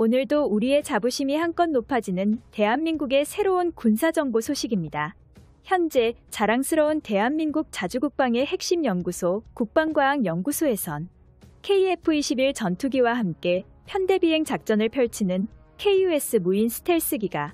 오늘도 우리의 자부심이 한껏 높아지는 대한민국의 새로운 군사정보 소식입니다. 현재 자랑스러운 대한민국 자주국방의 핵심 연구소 국방과학연구소에선 KF-21 전투기와 함께 편대비행 작전을 펼치는 KUS 무인 스텔스기가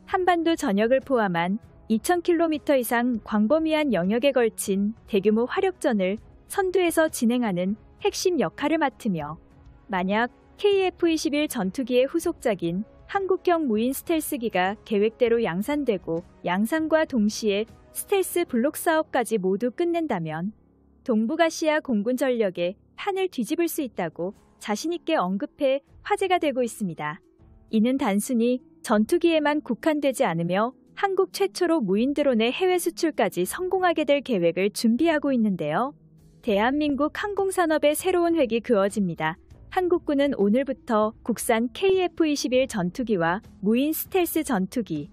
한반도 전역을 포함한 2000km 이상 광범위한 영역에 걸친 대규모 화력전을 선두에서 진행하는 핵심 역할을 맡으며, 만약 KF-21 전투기의 후속작인 한국형 무인 스텔스기가 계획대로 양산되고 양산과 동시에 스텔스 블록 사업까지 모두 끝낸다면 동북아시아 공군 전력의 판을 뒤집을 수 있다고 자신있게 언급해 화제가 되고 있습니다. 이는 단순히 전투기에만 국한되지 않으며 한국 최초로 무인 드론의 해외 수출까지 성공하게 될 계획을 준비하고 있는데요. 대한민국 항공산업의 새로운 획이 그어집니다. 한국군은 오늘부터 국산 KF-21 전투기와 무인 스텔스 전투기,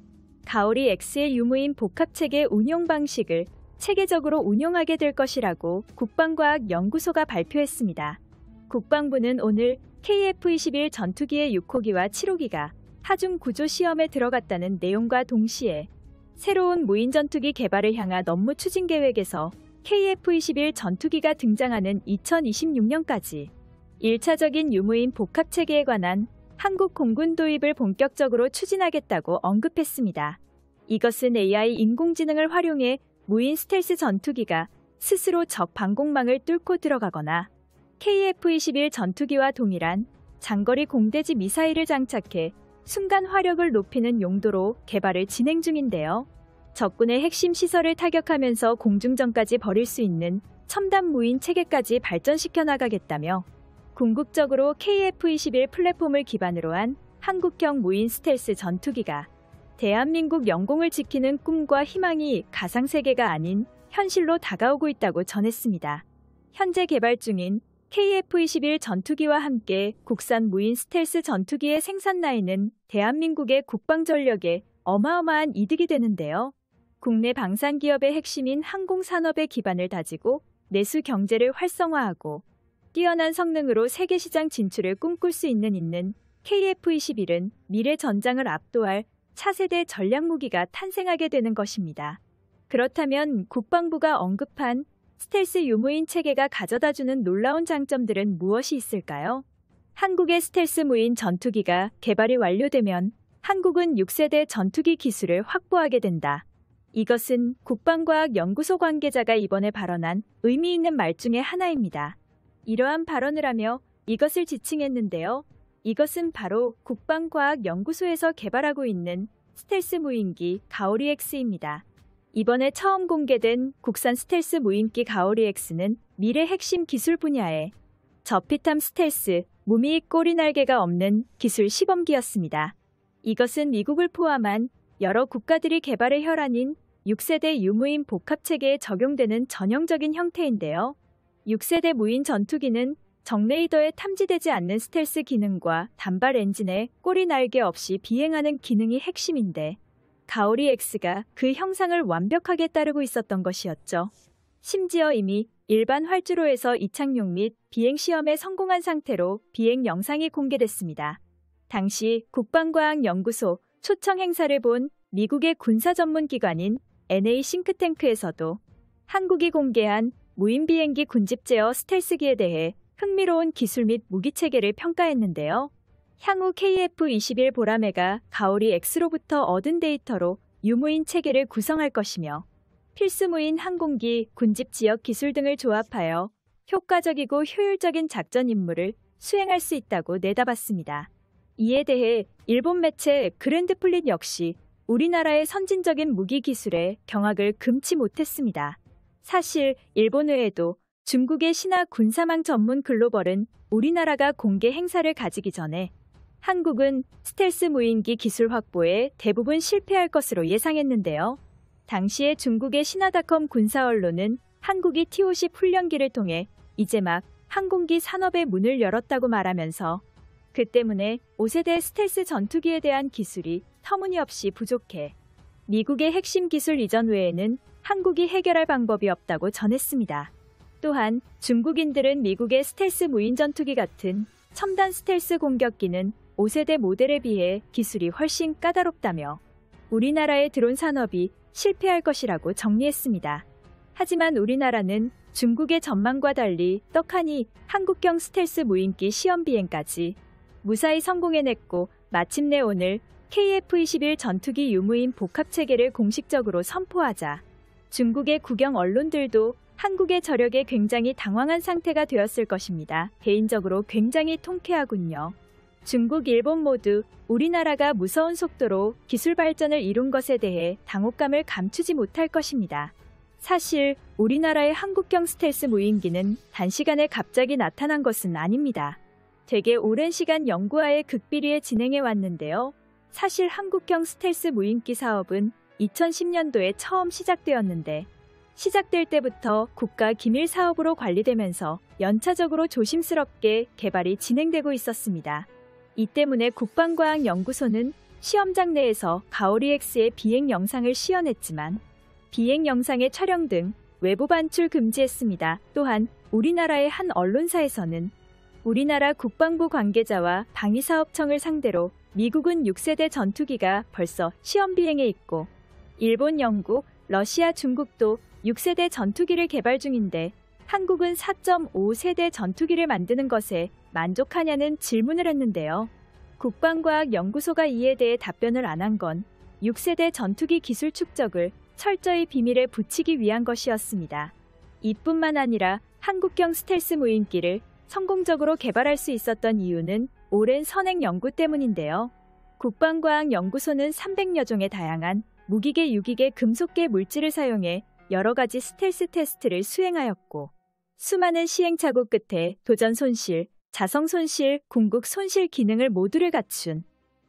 가오리 X의 유무인 복합체계 운용 방식을 체계적으로 운용하게 될 것이라고 국방과학연구소가 발표했습니다. 국방부는 오늘 KF-21 전투기의 6호기와 7호기가 하중 구조 시험에 들어갔다는 내용과 동시에 새로운 무인 전투기 개발을 향한 업무 추진 계획에서 KF-21 전투기가 등장하는 2026년까지 1차적인 유무인 복합체계에 관한 한국 공군 도입을 본격적으로 추진하겠다고 언급했습니다. 이것은 AI 인공지능을 활용해 무인 스텔스 전투기가 스스로 적 방공망을 뚫고 들어가거나 KF-21 전투기와 동일한 장거리 공대지 미사일을 장착해 순간 화력을 높이는 용도로 개발을 진행 중인데요. 적군의 핵심 시설을 타격하면서 공중전까지 벌일 수 있는 첨단 무인 체계까지 발전시켜 나가겠다며, 궁극적으로 KF-21 플랫폼을 기반으로 한 한국형 무인 스텔스 전투기가 대한민국 영공을 지키는 꿈과 희망이 가상세계가 아닌 현실로 다가오고 있다고 전했습니다. 현재 개발 중인 KF-21 전투기와 함께 국산 무인 스텔스 전투기의 생산 라인은 대한민국의 국방전력에 어마어마한 이득이 되는데요. 국내 방산기업의 핵심인 항공산업의 기반을 다지고 내수 경제를 활성화하고 뛰어난 성능으로 세계시장 진출을 꿈꿀 수 있는 KF-21은 미래 전장을 압도할 차세대 전략무기가 탄생하게 되는 것입니다. 그렇다면 국방부가 언급한 스텔스 유무인 체계가 가져다주는 놀라운 장점들은 무엇이 있을까요? 한국의 스텔스 무인 전투기가 개발이 완료되면 한국은 6세대 전투기 기술을 확보하게 된다. 이것은 국방과학연구소 관계자가 이번에 발언한 의미 있는 말 중에 하나입니다. 이러한 발언을 하며 이것을 지칭했는데요. 이것은 바로 국방과학연구소에서 개발하고 있는 스텔스 무인기 가오리 X입니다. 이번에 처음 공개된 국산 스텔스 무인기 가오리 X는 미래 핵심 기술 분야의 저피탐 스텔스, 무미 꼬리 날개가 없는 기술 시범기였습니다. 이것은 미국을 포함한 여러 국가들이 개발의 혈안인 6세대 유무인 복합체계에 적용되는 전형적인 형태인데요. 6세대 무인 전투기는 적레이더에 탐지되지 않는 스텔스 기능과 단발 엔진에 꼬리 날개 없이 비행하는 기능이 핵심인데, 가오리 X가 그 형상을 완벽하게 따르고 있었던 것이었죠. 심지어 이미 일반 활주로에서 이착륙 및 비행시험에 성공한 상태로 비행 영상이 공개됐습니다. 당시 국방과학연구소 초청 행사를 본 미국의 군사 전문 기관인 NA 싱크탱크에서도 한국이 공개한 무인 비행기 군집 제어 스텔스기에 대해 흥미로운 기술 및 무기체계를 평가했는데요. 향후 KF-21 보라매가 가오리 X로부터 얻은 데이터로 유무인 체계를 구성할 것이며, 필수 무인 항공기, 군집 지역 기술 등을 조합하여 효과적이고 효율적인 작전 임무를 수행할 수 있다고 내다봤습니다. 이에 대해 일본 매체 그랜드플릿 역시 우리나라의 선진적인 무기 기술에 경악을 금치 못했습니다. 사실 일본 외에도 중국의 신화 군사망 전문 글로벌은 우리나라가 공개 행사를 가지기 전에 한국은 스텔스 무인기 기술 확보에 대부분 실패할 것으로 예상했는데요. 당시에 중국의 신화닷컴 군사 언론은 한국이 T-50 훈련기를 통해 이제 막 항공기 산업의 문을 열었다고 말하면서, 그 때문에 5세대 스텔스 전투기에 대한 기술이 터무니없이 부족해 미국의 핵심 기술 이전 외에는 한국이 해결할 방법이 없다고 전했습니다. 또한 중국인들은 미국의 스텔스 무인 전투기 같은 첨단 스텔스 공격기는 5세대 모델에 비해 기술이 훨씬 까다롭다며 우리나라의 드론 산업이 실패할 것이라고 정리했습니다. 하지만 우리나라는 중국의 전망과 달리 떡하니 한국형 스텔스 무인기 시험 비행까지 무사히 성공해냈고 마침내 오늘 KF-21 전투기 유무인 복합체계를 공식적으로 선포하자 중국의 국영 언론들도 한국의 저력에 굉장히 당황한 상태가 되었을 것입니다. 개인적으로 굉장히 통쾌하군요. 중국, 일본 모두 우리나라가 무서운 속도로 기술 발전을 이룬 것에 대해 당혹감을 감추지 못할 것입니다. 사실 우리나라의 한국형 스텔스 무인기는 단시간에 갑자기 나타난 것은 아닙니다. 되게 오랜 시간 연구하에 극비리에 진행해 왔는데요. 사실 한국형 스텔스 무인기 사업은 2010년도에 처음 시작되었는데 시작될 때부터 국가 기밀 사업으로 관리되면서 연차적으로 조심스럽게 개발이 진행되고 있었습니다. 이 때문에 국방과학연구소는 시험장 내에서 가오리-X의 비행 영상을 시연했지만 비행 영상의 촬영 등 외부 반출 금지했습니다. 또한 우리나라의 한 언론사에서는 우리나라 국방부 관계자와 방위사업청을 상대로 미국은 6세대 전투기가 벌써 시험 비행에 있고 일본, 영국, 러시아, 중국도 6세대 전투기를 개발 중인데 한국은 4.5세대 전투기를 만드는 것에 만족하냐는 질문을 했는데요. 국방과학연구소가 이에 대해 답변을 안 한 건 6세대 전투기 기술 축적을 철저히 비밀에 붙이기 위한 것이었습니다. 이뿐만 아니라 한국형 스텔스 무인기를 성공적으로 개발할 수 있었던 이유는 오랜 선행 연구 때문인데요. 국방과학연구소는 300여 종의 다양한 무기계, 유기계, 금속계 물질을 사용해 여러 가지 스텔스 테스트를 수행하였고 수많은 시행착오 끝에 도전 손실, 자성 손실, 궁극 손실 기능을 모두를 갖춘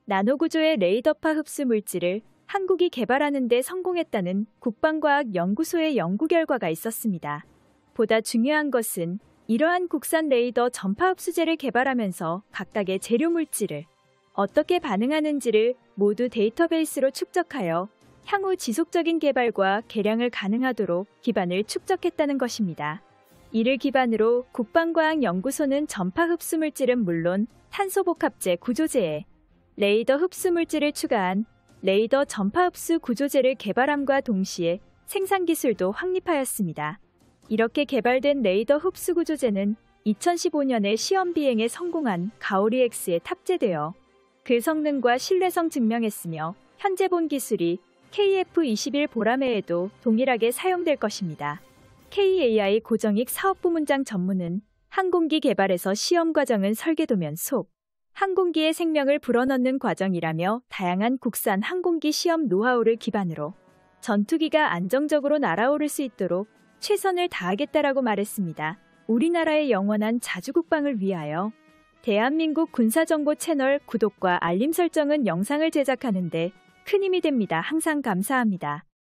나노구조의 레이더파 흡수 물질을 한국이 개발하는 데 성공했다는 국방과학연구소의 연구 결과가 있었습니다. 보다 중요한 것은 이러한 국산 레이더 전파 흡수제를 개발하면서 각각의 재료 물질을 어떻게 반응하는지를 모두 데이터베이스로 축적하여 향후 지속적인 개발과 개량을 가능하도록 기반을 축적했다는 것입니다. 이를 기반으로 국방과학연구소는 전파 흡수물질은 물론 탄소복합제 구조제에 레이더 흡수물질을 추가한 레이더 전파 흡수 구조제를 개발함과 동시에 생산기술도 확립하였습니다. 이렇게 개발된 레이더 흡수 구조제는 2015년에 시험 비행에 성공한 가오리-X에 탑재되어 그 성능과 신뢰성 증명했으며 현재 본 기술이 KF-21 보라매에도 동일하게 사용될 것입니다. KAI 고정익 사업부문장 전문은 항공기 개발에서 시험 과정은 설계도면 속 항공기의 생명을 불어넣는 과정이라며 다양한 국산 항공기 시험 노하우를 기반으로 전투기가 안정적으로 날아오를 수 있도록 최선을 다하겠다라고 말했습니다. 우리나라의 영원한 자주국방을 위하여 대한민국 군사정보 채널 구독과 알림 설정은 영상을 제작하는 데 큰 힘이 됩니다. 항상 감사합니다.